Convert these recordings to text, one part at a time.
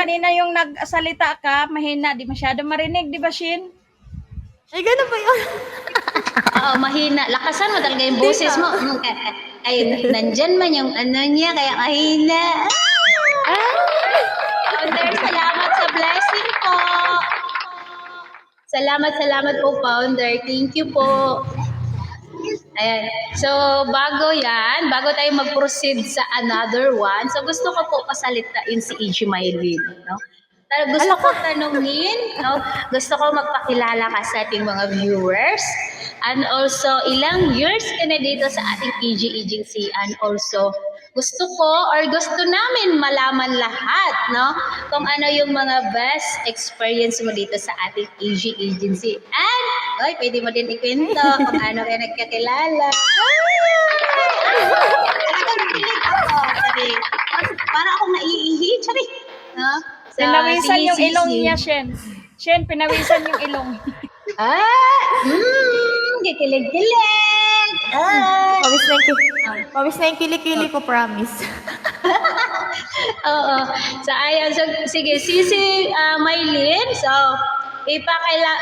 kanina yung nagsalita ka, mahina, di masyado marinig, di ba, Shin? Ay, gano'n ba yun? Oo, mahina. Lakasan mo talaga yung Hindi boses ba? mo. Ay, nandyan man yung ano niya, kaya mahina. Founder, salamat sa blessing po. Salamat po, Founder. Thank you po. Ayan. So, bago tayo mag-proceed sa another one, so gusto ko po pasalitain si EG Mylene, no? Gusto ko tanungin, no? Gusto ko magpakilala ka sa ating mga viewers. And also, ilang years ka na dito sa ating EG Agency. And also, gusto namin malaman lahat, no? Kung ano yung mga best experience mo dito sa ating EG Agency. And, pwede mo din ikwento kung ano kayo nagkakilala. Talagang pilit ako. Sabi, para akong naiihi. Sabi, no? Pinawisan yung ilong niya, Shen. Shen, pinawisan yung ilong. Kikilig-kilig. Pawis na yung kilikili ko, promise. Oo. So, ayan. So, sige, Sisi Mylene. So,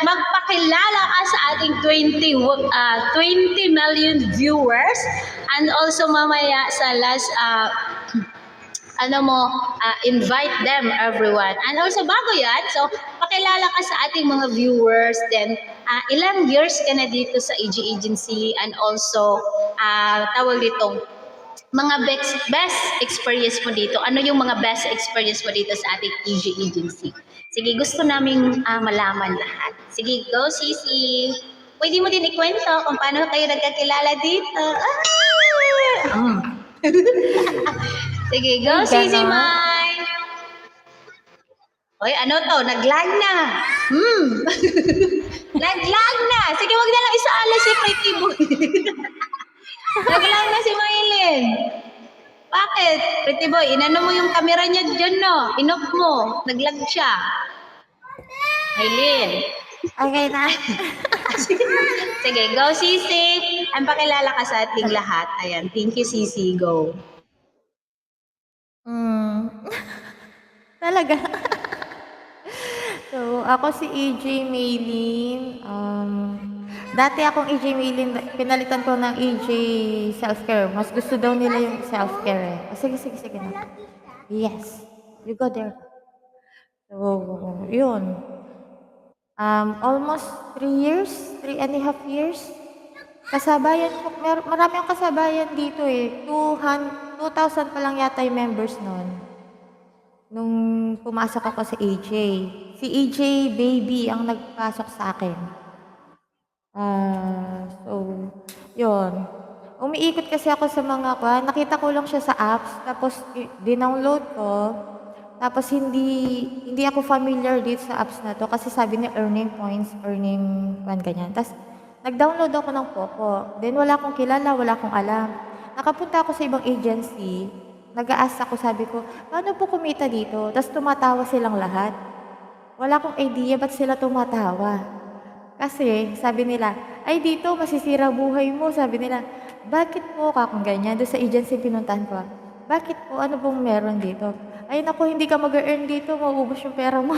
magpakilala ka sa ating 20 million viewers. And also, mamaya sa last invite them everyone. And also bago yan, so pakilala ka sa ating mga viewers, then ilang years ka na dito sa EG Agency, and also tawag ditong mga best experience mo dito. Ano yung mga best experience mo dito sa ating EG Agency? Sige, gusto naming malaman lahat. Sige, go Sisi. Pwede mo din ikwento kung paano kayo nagkakilala dito. Sige, go Sisi Mai. Hoy, ano to? Naglag na. Naglag na. Sige, wag na lang isaala si Pretty Boy. Naglag na si Mylene. Bakit? Pretty Boy, inano mo yung camera niya dyan, no? Inop mo. Naglag siya. Mylene. Okay na. Sige, go Sisi. Ang pakilala ka sa ating lahat. Ayan, thank you Sisi. Go. Talaga. So, ako si EJ Maylene. Dati akong EJ Maylene, pinalitan ko ng EJ Self-Care. Mas gusto daw nila yung self-care eh. Sige na. Yes. You go there. So, yun. Almost 3.5 years. Kasabayan ko, marami akong kasabayan dito eh. 2,000 pa lang yata yung members noon. Nung pumasok ako sa AJ. Si AJ Baby ang nagpasok sa akin. So, yun. Umiikot kasi ako sa mga nakita ko lang siya sa apps, tapos dinownload ko. Tapos hindi ako familiar dito sa apps na to kasi sabi niya earning points, ganyan. Tapos nag-download ako ng Poco. Then wala akong kilala, wala akong alam. Nakapunta ako sa ibang agency. Nag-a-ask ako, sabi ko, paano po kumita dito? Tapos tumatawa silang lahat. Wala akong idea ba't sila tumatawa. Kasi sabi nila, ay dito masisira buhay mo. Sabi nila, bakit po kakong ganyan? Doon sa agency pinuntahan ko. Bakit po? Ano pong meron dito? Ay naku, hindi ka mag-earn dito, mauubos yung pera mo.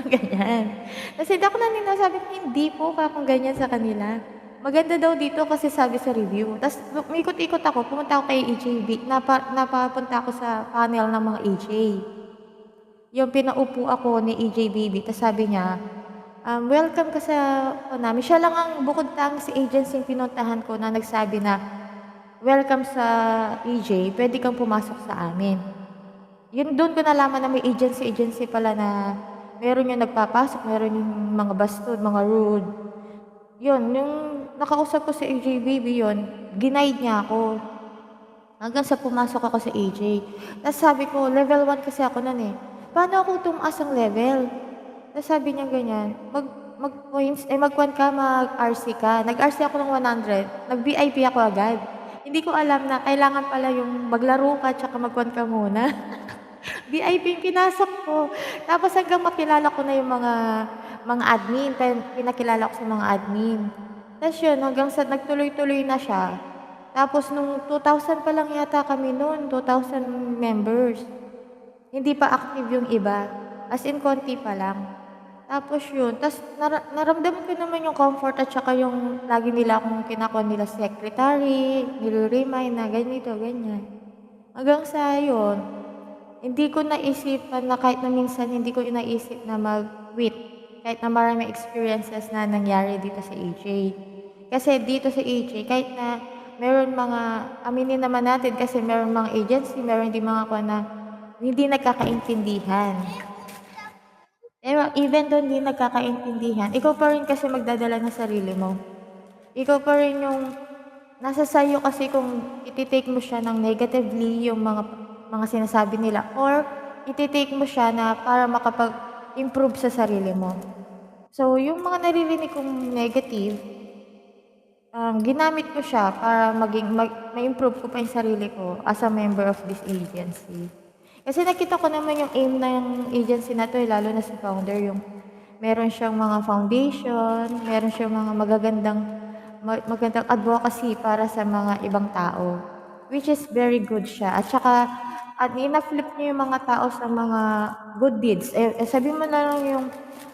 Ganyan. Kasi hindi ako nanina, sabi ko, hindi po kakong ganyan sa kanila. Maganda daw dito kasi sabi sa review. Tapos umikot-ikot ako, pumunta ako kay EJB. Napapunta ako sa panel ng mga EJ. Yung pinaupo ako ni EJ Baby. Tapos sabi niya, welcome ka sa namin. Siya lang ang bukod tang si agency yung pinuntahan ko na nagsabi na, welcome sa EJ, pwede kang pumasok sa amin. Yun doon ko nalaman na may agency pala na meron yung nagpapasok, meron yung mga bastud, mga rude. Yun, yung nakausap ko si AJ Baby yun, ginaid niya ako. Hanggang sa pumasok ako sa AJ. Tapos sabi ko, level 1 kasi ako nun eh. Paano ako tumaas ang level? Tapos sabi niya ganyan, mag-points, mag-1 ka, mag-RC ka. Nag-RC ako ng 100, nag-VIP ako agad. Hindi ko alam na kailangan pala yung maglaro ka tsaka mag-1 ka muna. VIP yung pinasok ko. Tapos hanggang makilala ko na yung mga admin, pinakilala ko sa mga admin. Tapos yun, hanggang sa nagtuloy-tuloy na siya. Tapos nung 2,000 pa lang yata kami noon, 2,000 members. Hindi pa active yung iba. As in konti pa lang. Tapos yun, ta's naramdaman ko naman yung comfort at saka yung lagi nila akong kinakausap nila secretary, nire-remind na ganito, ganyan. Hanggang sa yun, hindi ko naisipan na kahit na minsan hindi ko naisip na mag-quit. Kahit na maraming experiences na nangyari dito sa AJ. Kasi dito sa AJ, kahit na meron mga, aminin naman natin kasi meron mga agency, meron din mga kuha na hindi nagkakaintindihan. Pero even doon din nagkakaintindihan, ikaw pa rin kasi magdadala ng sarili mo. Ikaw pa rin yung nasa sayo kasi kung iti-take mo siya ng negatively yung mga sinasabi nila or iti-take mo siya na para makapag-improve sa sarili mo. So, yung mga naririnig kong negative, ginamit ko siya para ma-improve ko pa yung sarili ko as a member of this agency. Kasi nakita ko naman yung aim ng agency na 'to, lalo na sa founder, yung meron siyang mga foundation, meron siyang mga magandang advocacy para sa mga ibang tao, which is very good siya. At saka ina-flip niya yung mga tao sa mga good deeds. Sabihin mo na lang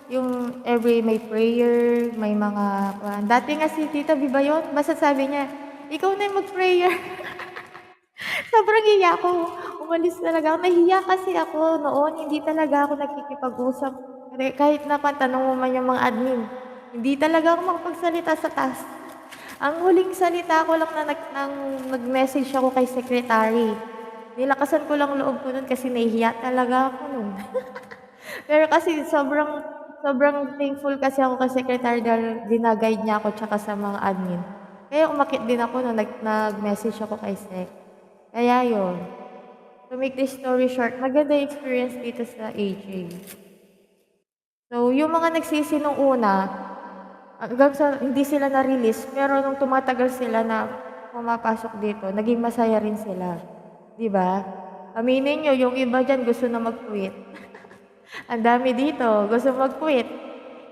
yung every may prayer, may mga dati nga si Tita Viva yun, basta sabi niya, "Ikaw na yung mag-prayer." Sobrang hiya ko. Umalis talaga ako. Nahiya kasi ako noon. Hindi talaga ako nakikipag-usap. Kahit na tanong mo man yung mga admin, hindi talaga ako makapagsalita sa task. Ang huling salita ko lang na nag-message ako kay secretary. Nilakasan ko lang loob ko nun kasi nahihiya talaga ako nun. Pero kasi sobrang thankful kasi ako kay secretary dahil ginaguide niya ako tsaka sa mga admin. Kaya umakit din ako nung nag-message ako kay sec. Kaya yun. To make this story short, maganda yung experience dito sa AJ. So, yung mga nagsisi nung una, hanggang sa hindi sila na-release, pero nung tumatagal sila na pumapasok dito, naging masaya rin sila. Di ba? Aminin nyo, yung iba dyan gusto na mag-quit. Ang dami dito, gusto mag-quit.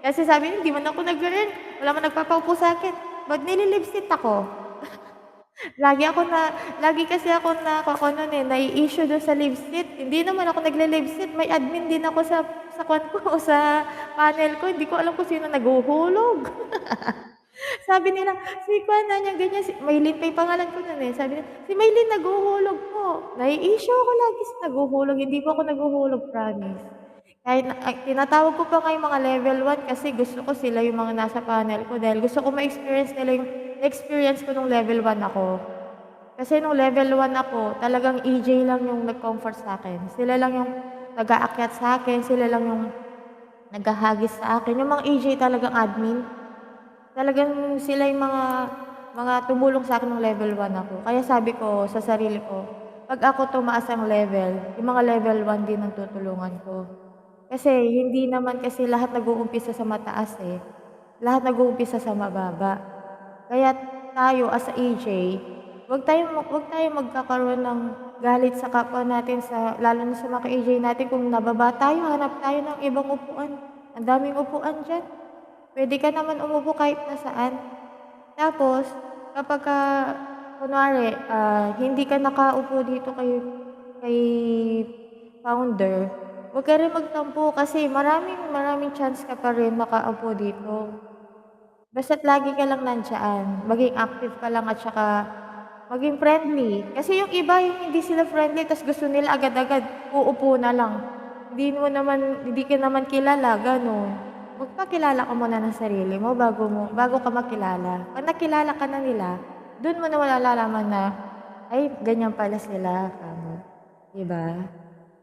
Kasi sabi nyo, hindi man ako nag-earn. Wala man nagpapaupo sa akin. Ba't nililipsit ako? Lagi kasi ako nai-issue doon sa live seat. Hindi naman ako nagle-live seat. May admin din ako sa kwan ko o sa panel ko. Hindi ko alam kung sino naghuhulog. Sabi nila, si kwan na niya ganyan, si Maylin pa yung pangalan ko nun eh. Sabi nila, si Maylin naghuhulog po. Nai-issue ako lagi sa naghuhulog. Hindi po ako naghuhulog, promise. Kahit tinatawag ko pa nga yung mga level 1 kasi gusto ko sila yung mga nasa panel ko dahil gusto ko ma-experience nila yung experience ko nung level 1 ako. Kasi nung level 1 ako, talagang EJ lang yung nag-comfort sa akin. Sila lang yung nag-aakyat sa akin, sila lang yung naghahagis sa akin. Yung mga EJ talagang admin. Talagang sila yung mga tumulong sa akin nung level 1 ako. Kaya sabi ko sa sarili ko, pag ako tumaas ang level, yung mga level 1 din ang tutulungan ko. Kasi hindi naman kasi lahat nag-uumpisa sa mataas eh. Lahat nag-uumpisa sa mababa. Kaya tayo as a AJ, wag tayo magkakaroon ng galit sa kapwa natin lalo na sa mga AJ natin kung nababa tayo, hanap tayo ng ibang upuan. Ang daming upuan diyan. Pwede ka naman umupo kahit nasaan. Tapos kapag kunwari, hindi ka nakaupo dito kay founder, huwag ka rin magtampo kasi maraming chance ka pa rin makaupo dito. Basta't lagi ka lang nandiyan, maging active ka lang at saka maging friendly. Kasi yung iba, yung hindi sila friendly, tas gusto nila agad-agad, uupo na lang. Hindi ka naman kilala, gano'n. Magpakilala ka muna ng sarili mo bago ka makilala. Pag nakilala ka na nila, doon mo na malalaman na, ay, ganyan pala sila, kamo. Diba?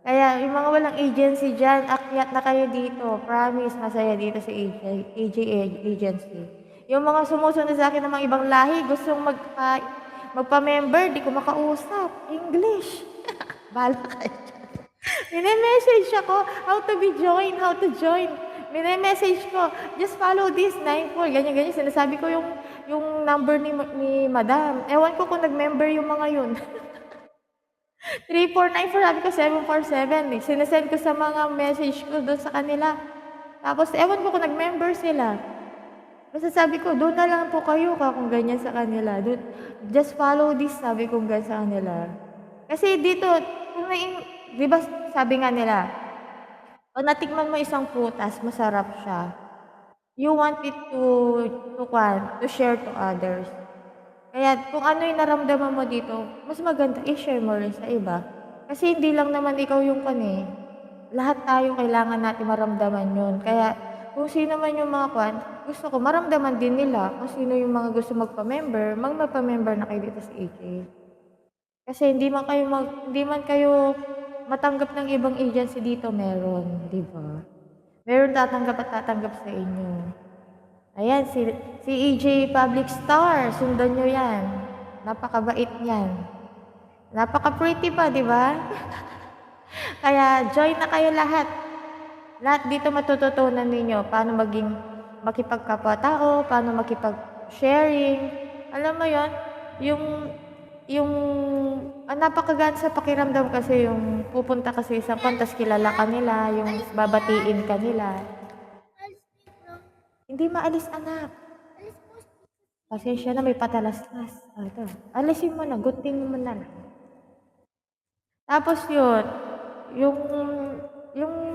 Kaya yung mga walang agency dyan, akyat na kayo dito. Promise, masaya dito sa AJ agency. Yung mga sumusunod sa akin ng mga ibang lahi, gustong magpa-member, di ko makausap. English. Bala kayo dyan. Message ako, how to join. Message ko, just follow this, 94, ganyan. Sinasabi ko yung number ni madam. Ewan ko kung nag-member yung mga yun. 3494, sabi ko 747 eh. Sinesend ko sa mga message ko doon sa kanila. Tapos, ewan ko kung nag-member sila. Basta sabi ko, doon na lang po kayo kung ganyan sa kanila. Just follow this, sabi ko ganyan sa kanila. Kasi dito, di ba sabi nga nila, Pag natikman mo isang prutas, masarap siya. You want it to share to others. Kaya kung ano yung naramdaman mo dito, mas maganda i-share mo rin sa iba. Kasi hindi lang naman ikaw yung lahat tayo kailangan natin maramdaman yun. Kaya kung sino man yung mga gusto ko maramdaman din nila. Kung sino yung mga gusto magpa-member, magpa-member na kayo dito sa AJ. Kasi hindi man kayo matanggap ng ibang agency dito, meron, di ba? Meron tatanggap at tatanggap sa inyo. Ayan, si EJ Public Star, sundan nyo yan. Napakabait niyan. Napaka-pretty pa, di ba? Kaya join na kayo lahat. Lahat dito matututunan ninyo paano makipagkapwa-tao, paano makipag-sharing. Alam mo yon, yung napakagaan sa pakiramdam kasi yung pupunta kasi isang tas kilala ka nila, yung babatiin ka nila. Hindi maalis, anak. Pasensya na, may patalastas. Ito. Alisin mo na, gunting mo na lang. Tapos yung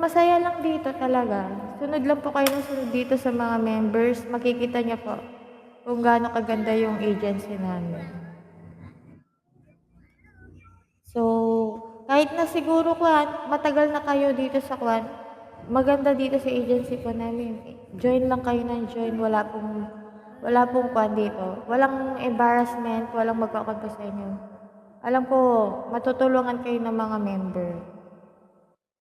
masaya lang dito talaga. Sunod lang po kayo ng sunod dito sa mga members. Makikita niyo po kung gaano kaganda yung agency namin. So, kahit na siguro matagal na kayo dito sa maganda dito sa agency po namin. Join lang kayo ng join. Wala pong dito. Walang embarrassment, walang magkakampo sa inyo. Alam ko, matutulungan kayo ng mga member.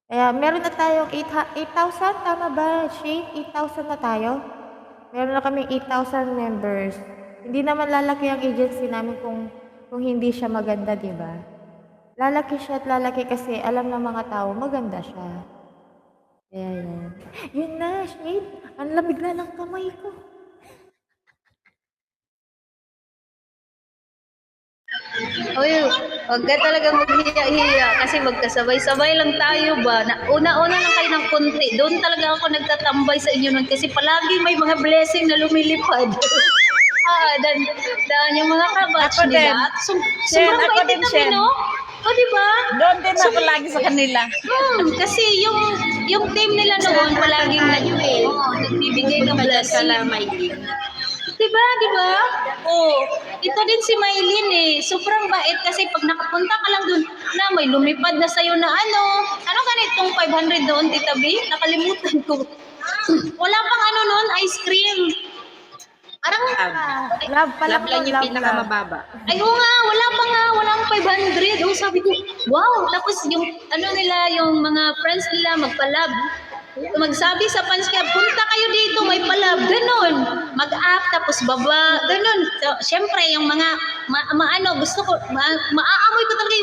Kaya meron na tayong 8,000, tama ba, Shane? 8,000 na tayo? Meron na kami 8,000 members. Hindi naman lalaki ang agency namin kung hindi siya maganda, di ba? Lalaki siya at lalaki kasi alam ng mga tao, maganda siya. Ayan. Yun na, Shane. Ang lamig na ng kamay ko. Uy, wag ka talaga maghiya-hiya kasi magkasabay-sabay lang tayo ba. Una-una lang kayo ng konti. Doon talaga ako nagtatambay sa inyo nun kasi palagi may mga blessing na lumilipad. Dan yung mga kabatch Ako din. nila. Shen, Sobrang ako bait din, kami, Shen. no? O, diba? Doon din ako lagi sa kanila. Kasi yung team nila noon palaging nagbibigay ng blessing. Diba? Oh, ito din si Maylin eh. Sobrang bait kasi pag nakapunta ka lang dun, na may lumipad na sa'yo na ano ganitong 500 doon, Tita B? Nakalimutan ko. Wala pang noon, ice cream. Parang, Love pala Love lang yung love. pinakamababa. ay oo nga, walang 500. Oh, sabi ko, wow. Tapos yung, nila, yung mga friends nila magpa-lab. Magsabi sa fans kaya, punta kayo dito, may palab. Ganon. Mag-up, tapos baba. Ganon. So, syempre, yung mga, gusto ko, maaamoy ko talaga